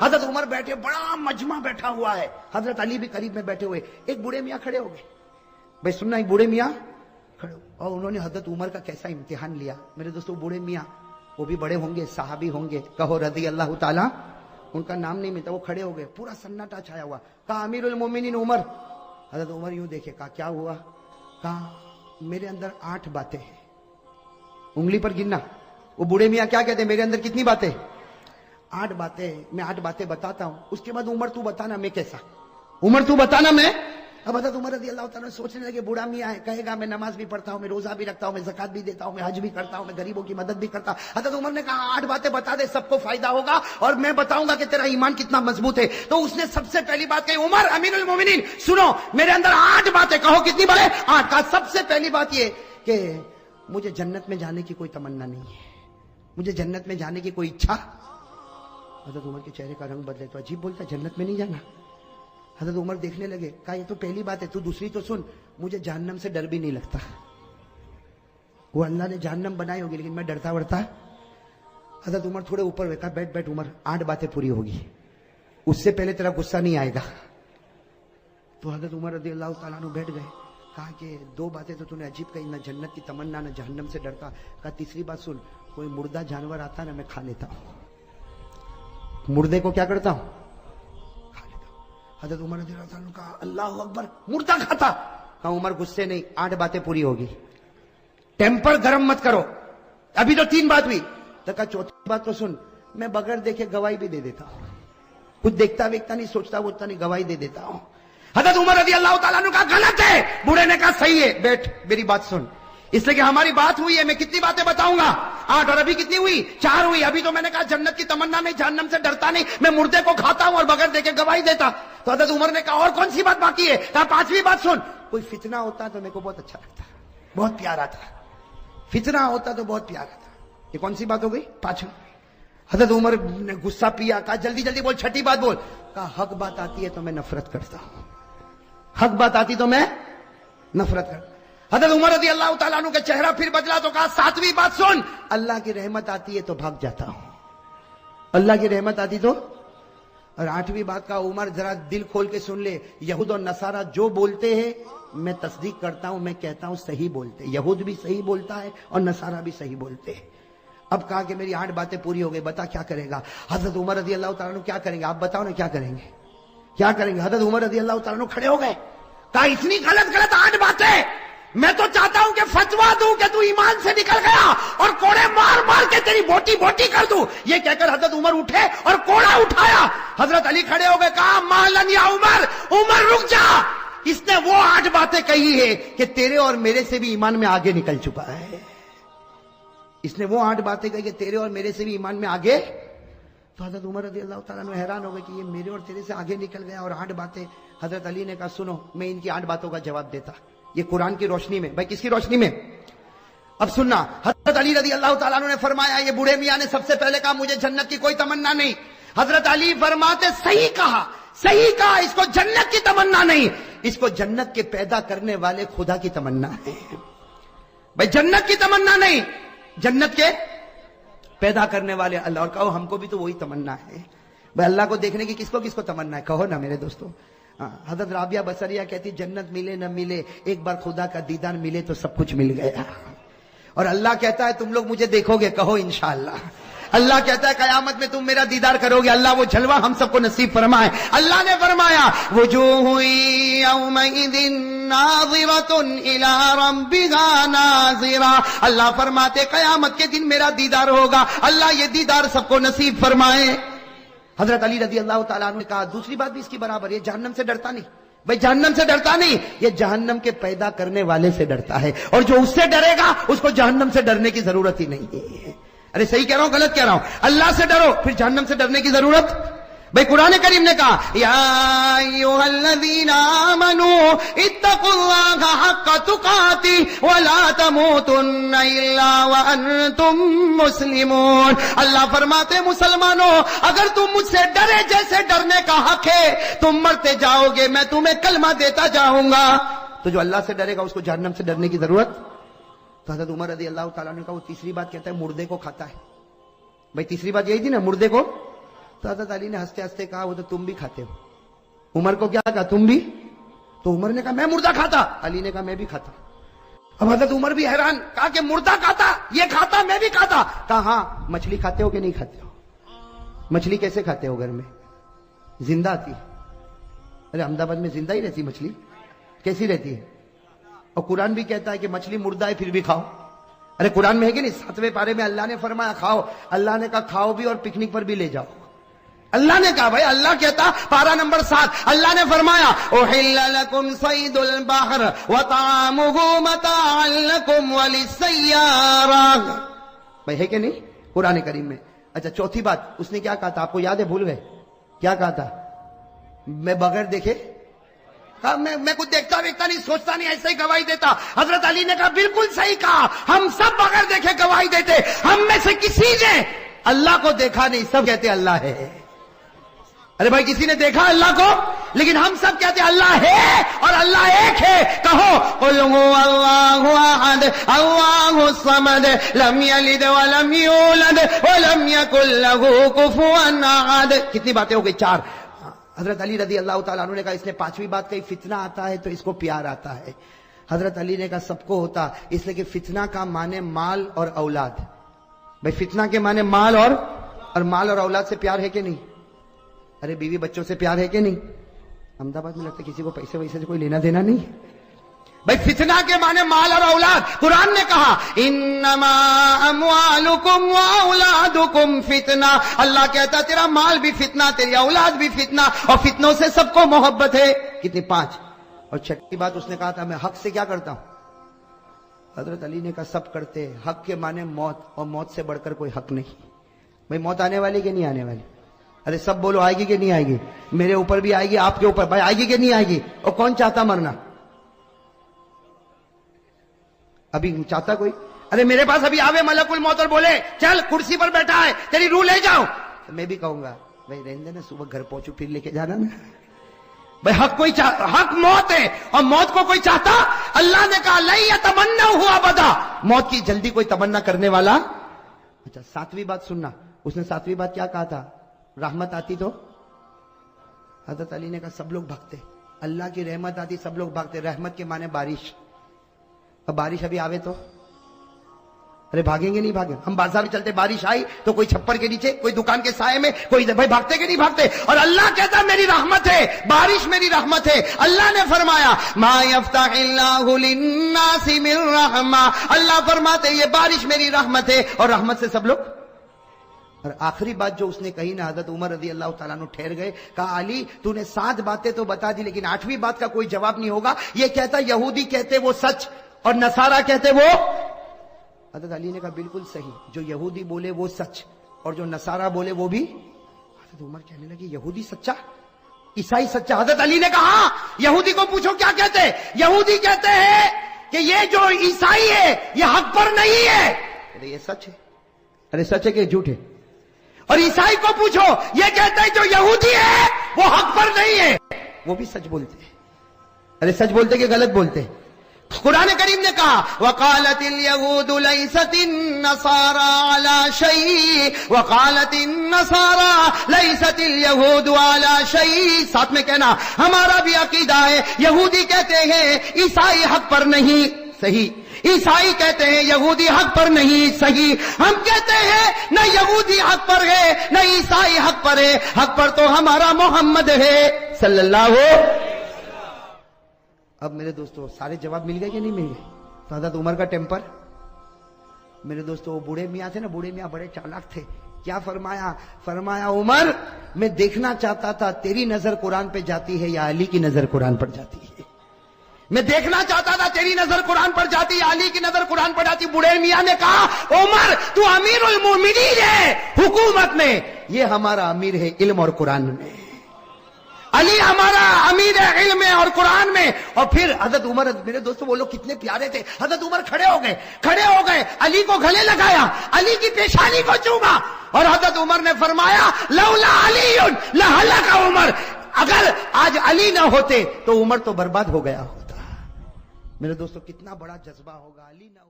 حضرت عمر بیٹھے, بڑا مجمع بیٹھا ہوا ہے, حضرت علی بھی قریب میں بیٹھے ہوئے. ایک بوڑھے میاں کھڑے ہو گئے. بھائی سننا, ایک بوڑھے میاں کھڑے, اور انہوں نے حضرت عمر کا کیسا امتحان لیا. میرے دوستو, بوڑھے میاں وہ بھی بڑے ہوں گے, صحابی ہوں گے, کہو رضی اللہ تعالیٰ, ان کا نام نہیں ملتا. وہ کھڑے ہو گئے, پورا سناٹا چھایا ہوا. کہا امیر المومنین عمر. حضرت عمر یوں دیکھے, کہا کیا ہوا؟ کہا میرے اندر 8 باتیں ہیں, انگلی پر گننا. وہ بوڑھے میاں کیا کہتے ہیں, میرے اندر کتنی باتیں؟ 8 باتیں. میں 8 باتیں بتاتا ہوں, اس کے بعد عمر تو بتانا میں کیسا. عمر تو بتانا میں. اب حضرت عمر رضی اللہ تعالیٰ سوچنے لگے, بوڑھا میاں ہے, کہے گا میں نماز بھی پڑھتا ہوں, میں روزہ بھی رکھتا ہوں, میں زکات بھی دیتا ہوں, میں حج بھی کرتا ہوں, میں غریبوں کی مدد بھی کرتا ہوں. حضرت عمر نے کہا 8 باتیں بتا دے, سب کو فائدہ ہوگا, اور میں بتاؤں گا کہ تیرا ایمان کتنا مضبوط ہے. تو اس نے سب سے پہلی بات کہی, عمر امیر المومنین سنو, میرے اندر 8 باتیں. کہو کتنی بڑے؟ 8. کہا سب سے پہلی بات یہ کہ مجھے جنت میں جانے کی کوئی تمنا نہیں ہے, مجھے جنت میں جانے کی کوئی اچھا. حضرت عمر کے چہرے کا رنگ بدلے, تو عجیب بولتا, جنت میں نہیں جانا. حضرت عمر دیکھنے لگے, کہا یہ تو پہلی بات ہے, تو دوسری تو سن, مجھے جہنم سے ڈر بھی نہیں لگتا. وہ اللہ نے جہنم بنائی ہوگی لیکن میں ڈرتا ورتا. حضرت عمر تھوڑے اوپر ہوئے, کہا بیٹھ بیٹھ عمر, 8 باتیں پوری ہوگی, اس سے پہلے تیرا غصہ نہیں آئے گا. تو حضرت عمر رضی اللہ تعالیٰ عنہ بیٹھ گئے. کہا کہ 2 باتیں تو نے عجیب کہی, نہ جنت کی تمنا نہ جہنم سے ڈرتا. کہا تیسری بات سن, کوئی مردہ جانور آتا نا میں کھا لیتا ہوں, مردے کو کیا کرتا ہوں, کھا لیتا ہوں. حضرت عمر رضی اللہ عنہ کہا اللہ اکبر, مردہ کھاتا. کہا عمر غصے نہیں, 8 باتیں پوری ہوگی, ٹیمپر گرم مت کرو, ابھی تو 3 بات ہوئی. تو کہا چوتھی بات تو سن, میں بغیر دیکھے گواہی بھی دے دیتا ہوں, کچھ دیکھتا ویکتا نہیں, سوچتا ووچتا نہیں, گواہی دے دیتا ہوں. حضرت عمر رضی اللہ تعالیٰ عنہ کہا غلط ہے. بوڑھے نے کہا صحیح ہے, بیٹھ میری بات سن, اس لیے کہ ہماری بات ہوئی ہے, میں کتنی باتیں بتاؤں گا, 8, اور ابھی کتنی ہوئی, 4 ہوئی. ابھی تو میں نے کہا جنت کی تمنا نہیں, جہنم سے ڈرتا نہیں, میں مردے کو کھاتا ہوں اور بغیر دیکھے گواہی دیتا. تو حضرت عمر نے کہا اور کون سی بات باقی ہے؟ کہا 5ویں بات سن, کوئی فتنہ ہوتا تو میرے کو بہت اچھا لگتا, بہت پیارا تھا, فتنہ ہوتا تو بہت پیارا تھا. یہ کون سی بات ہو گئی؟ 5. حضرت عمر نے غصہ پیا, کہا جلدی جلدی بول, 6ٹھی بات بول. کہا حق بات آتی ہے تو میں نفرت کرتا ہوں, حق بات آتی تو میں نفرت کرتا. حضرت عمر رضی اللہ تعالیٰ عنہ کا چہرہ پھر بدلا, تو کہا 7ویں بات سن, اللہ کی رحمت آتی ہے تو بھاگ جاتا ہوں, اللہ کی رحمت آتی تو. اور 8ویں بات کا عمر ذرا دل کھول کے سن لے, یہود اور نصارہ جو بولتے ہیں میں تصدیق کرتا ہوں, میں کہتا ہوں صحیح بولتے, یہود بھی صحیح بولتا ہے اور نصارہ بھی صحیح بولتے ہیں. اب کہا کہ میری 8 باتیں پوری ہو گئی, بتا کیا کرے گا. حضرت عمر رضی اللہ تعالیٰ عنہ کیا کریں گے, آپ بتاؤ نا کیا کریں گے, کیا کریں گے. حضرت عمر رضی اللہ تعالیٰ عنہ کھڑے ہو گئے, کہا اتنی غلط 8 باتیں, میں تو چاہتا ہوں کہ فتوا دوں کہ تو ایمان سے نکل گیا اور کوڑے مار مار کے تیری بوٹی بوٹی کر دوں. یہ کہہ کر حضرت عمر اٹھے اور کوڑا اٹھایا. حضرت علی کھڑے ہو گئے, کہا مالن یا عمر, عمر رک جا, اس نے وہ 8 باتیں کہی ہے کہ تیرے اور میرے سے بھی ایمان میں آگے نکل چکا ہے. اس نے وہ 8 باتیں کہی کہ تیرے اور میرے سے بھی ایمان میں آگے. تو حضرت عمر رضی اللہ تعالیٰ عنہ حیران ہو گئے کہ یہ میرے اور تیرے سے آگے نکل گیا, اور 8 باتیں. حضرت علی نے کہا سنو, میں ان کی 8 باتوں کا جواب دیتا, یہ قرآن کی روشنی میں. بھائی کس کی روشنی میں؟ اب سننا. حضرت علی رضی اللہ تعالیٰ عنہ نے فرمایا, یہ بوڑھے میاں نے سب سے پہلے کہا مجھے جنت کی کوئی تمنا نہیں. حضرت علی فرماتے صحیح کہا, صحیح کہا, اس کو جنت کی تمنا نہیں, اس کو جنت کے پیدا کرنے والے خدا کی تمنا ہے. بھائی جنت کی تمنا نہیں, جنت کے پیدا کرنے والے اللہ. اور کہو ہم کو بھی تو وہی تمنا ہے. بھائی اللہ کو دیکھنے کی کس کو تمنا ہے, کہو نا میرے دوستوں. حضرت رابعہ بصریہ کہتی جنت ملے نہ ملے, ایک بار خدا کا دیدار ملے تو سب کچھ مل گیا. اور اللہ کہتا ہے تم لوگ مجھے دیکھو گے, کہو انشاءاللہ. اللہ کہتا ہے قیامت میں تم میرا دیدار کرو گے. اللہ وہ جلوہ ہم سب کو نصیب فرمائے. اللہ نے فرمایا وجوہ یومئذ ناظرۃ الی ربها ناظرہ. اللہ فرماتے قیامت کے دن میرا دیدار ہوگا. اللہ یہ دیدار سب کو نصیب فرمائے. حضرت علی رضی اللہ تعالیٰ عنہ نے کہا دوسری بات بھی اس کی برابر, یہ جہنم سے ڈرتا نہیں. بھائی جہنم سے ڈرتا نہیں, یہ جہنم کے پیدا کرنے والے سے ڈرتا ہے, اور جو اس سے ڈرے گا اس کو جہنم سے ڈرنے کی ضرورت ہی نہیں ہے. ارے صحیح کہہ رہا ہوں غلط کہہ رہا ہوں؟ اللہ سے ڈرو, پھر جہنم سے ڈرنے کی ضرورت. بھائی قرآن کریم نے کہا یا ایھا الذین آمنوا اتقوا اللہ حق تقاتہ ولا تموتن الا وانتم مسلمون. اللہ فرماتے مسلمانوں اگر تم مجھ سے ڈرے جیسے ڈرنے کا حق ہے, تم مرتے جاؤ گے, میں تمہیں کلمہ دیتا جاؤں گا. تو جو اللہ سے ڈرے گا اس کو جہنم سے ڈرنے کی ضرورت. تو حضرت عمر رضی اللہ تعالیٰ عنہ کا وہ تیسری بات کہتا ہے مردے کو کھاتا ہے. بھائی تیسری بات یہی تھی نا, مردے کو. تو حضرت علی نے ہنستے ہنستے کہا وہ تو تم بھی کھاتے ہو. عمر کو کیا کہا تم بھی؟ تو عمر نے کہا میں مردہ کھاتا. علی نے کہا میں بھی کھاتا. اب حضرت عمر بھی حیران, کہا کہ مردہ کھاتا, یہ کھاتا, میں بھی کھاتا. کہا ہاں مچھلی کھاتے ہو کہ نہیں کھاتے ہو؟ مچھلی کیسے کھاتے ہو گھر میں؟ زندہ آتی. ارے احمد آباد میں زندہ ہی رہتی مچھلی, کیسی رہتی ہے؟ اور قرآن بھی کہتا ہے کہ مچھلی مردہ ہے پھر بھی کھاؤ. ارے قرآن میں ہے کہ نہیں, 7ویں پارے میں اللہ نے فرمایا کھاؤ. اللہ نے کہا کھاؤ بھی اور پکنک پر بھی لے جاؤ. اللہ نے کہا بھائی, اللہ کہتا پارا نمبر 7, اللہ نے فرمایا احل لکم صید البحر وطعامہ متاعا لکم وللسیارہ. بھائی ہے کہ نہیں قرآن کریم میں؟ اچھا چوتھی بات اس نے کیا کہا تھا, آپ کو یاد ہے؟ بھول گئے کیا کہا تھا؟ میں بغیر دیکھے میں کچھ دیکھتا ویکھتا نہیں, سوچتا نہیں, ایسے ہی گواہی دیتا. حضرت علی نے کہا بالکل صحیح کہا, ہم سب بغیر دیکھے گواہی دیتے. ہم میں سے کسی نے اللہ کو دیکھا نہیں, سب کہتے اللہ ہے. ارے بھائی کسی نے دیکھا اللہ کو؟ لیکن ہم سب کہتے اللہ ہے اور اللہ ایک ہے. کہو قل هو اللہ احد اللہ الصمد لم یلد ولم یولد ولم یکن له کفوا احد. کتنی باتیں ہو گئی؟ 4. حضرت علی رضی اللہ تعالیٰ عنہ نے کہا اس نے 5ویں بات کہی, فتنہ آتا ہے تو اس کو پیار آتا ہے. حضرت علی نے کہا سب کو ہوتا, اس لیے کہ فتنہ کا معنی مال اور اولاد. بھائی فتنہ کے معنی مال اور مال اور اولاد سے پیار ہے کہ نہیں؟ ارے بیوی بچوں سے پیار ہے کہ نہیں؟ احمد آباد میں لگتا ہے کسی کو پیسے ویسے سے کوئی لینا دینا نہیں. بھائی فتنہ کے معنی مال اور اولاد. قرآن نے کہا انما اموالکم واولادکم فتنہ. اللہ کہتا تیرا مال بھی فتنہ, تیری اولاد بھی فتنہ, اور فتنوں سے سب کو محبت ہے. کتنی؟ 5. اور 6ٹھی بات اس نے کہا تھا میں حق سے کیا کرتا ہوں. حضرت علی نے کہا سب کرتے. حق کے معنی موت, اور موت سے بڑھ کر کوئی حق نہیں. بھائی موت آنے والی کہ نہیں آنے والی؟ ارے سب بولو آئے گی کہ نہیں آئے گی؟ میرے اوپر بھی آئے گی, آپ کے اوپر. بھائی آئے گی کہ نہیں آئے گی؟ اور کون چاہتا مرنا؟ ابھی چاہتا کوئی؟ ارے میرے پاس ابھی آوے ملک الموت اور بولے چل کرسی پر بیٹھا ہے تیری روح لے جاؤ, میں بھی کہوں گا بھائی رہنے نا, صبح گھر پہنچو پھر لے کے جانا نا. بھائی حق کوئی حق موت ہے, اور موت کو کوئی چاہتا؟ اللہ نے کہا لن یتمنوا ابدا, موت کی جلدی کوئی تمنا کرنے والا. اچھا 7ویں بات سننا, اس نے 7ویں بات کیا کہا تھا؟ رحمت آتی تو حضرت علی نے کہا سب لوگ بھاگتے. اللہ کی رحمت آتی سب لوگ بھاگتے. رحمت کے معنی بارش. اب بارش ابھی آوے تو ارے بھاگیں گے نہیں بھاگیں؟ ہم بازار میں چلتے, بارش آئی تو کوئی چھپر کے نیچے, کوئی دکان کے سائے میں, کوئی بھائی بھاگتے کہ نہیں بھاگتے؟ اور اللہ کہتا میری رحمت ہے, بارش میری رحمت ہے. اللہ نے فرمایا ما یفتح اللہ للناس من رحمہ, اللہ فرماتے یہ بارش میری رحمت ہے, اور رحمت سے سب لوگ. اور آخری بات جو اس نے کہی نا, حضرت عمر رضی اللہ تعالیٰ عنہ ٹھہر گئے, کہا علی تو نے 7 باتیں تو بتا دی, لیکن 8ویں بات کا کوئی جواب نہیں ہوگا. یہ کہتا یہودی کہتے وہ سچ اور نصارہ کہتے وہ. حضرت علی نے کہا بالکل صحیح, جو یہودی بولے وہ سچ اور جو نصارہ بولے وہ بھی. حضرت عمر کہنے لگے یہودی سچا, عیسائی سچا. حضرت علی نے کہا یہودی کو پوچھو کیا کہتے. یہودی کہتے ہیں کہ یہ جو عیسائی ہے یہ حق پر نہیں ہے. ارے یہ سچ ہے. ارے سچ ہے کہ جھوٹ ہے؟ اور عیسائی کو پوچھو, یہ کہتے ہیں جو یہودی ہے وہ حق پر نہیں ہے, وہ بھی سچ بولتے ہیں. ارے سچ بولتے کہ غلط بولتے؟ قرآن کریم نے کہا وقالت اليهود ليست النصارى على شيء وقالت النصارى ليست اليهود على شيء. ساتھ میں کہنا ہمارا بھی عقیدہ ہے, یہودی کہتے ہیں عیسائی حق پر نہیں, صحیح. عیسائی کہتے ہیں یہودی حق پر نہیں, صحیح. ہم کہتے ہیں نہ یہودی حق پر ہے نہ عیسائی حق پر ہے, حق پر تو ہمارا محمد ہے صلی اللہ علیہ وسلم. اب میرے دوستو سارے جواب مل گئے کہ نہیں مل گئے؟ تو حضرت عمر کا ٹیمپر. میرے دوستو وہ بوڑھے میاں تھے نا, بوڑھے میاں بڑے چالاک تھے. کیا فرمایا؟ فرمایا عمر میں دیکھنا چاہتا تھا تیری نظر قرآن پہ جاتی ہے یا علی کی نظر قرآن پر جاتی ہے. میں دیکھنا چاہتا تھا تیری نظر قرآن پر جاتی ہے علی کی نظر قرآن پر جاتی. بوڑھے میاں نے کہا عمر تو امیر المومنین ہے حکومت میں, یہ ہمارا امیر ہے علم اور قرآن میں. علی ہمارا امیر ہے علم میں اور قرآن میں. اور پھر حضرت عمر, میرے دوستو وہ لوگ کتنے پیارے تھے. حضرت عمر کھڑے ہو گئے, علی کو گلے لگایا, علی کی پیشانی کو چوما, اور حضرت عمر نے فرمایا لولا علی لہلک عمر, اگر آج علی نہ ہوتے تو عمر تو برباد ہو گیا ہوتا. میرے دوستو کتنا بڑا جذبہ ہوگا, علی نہ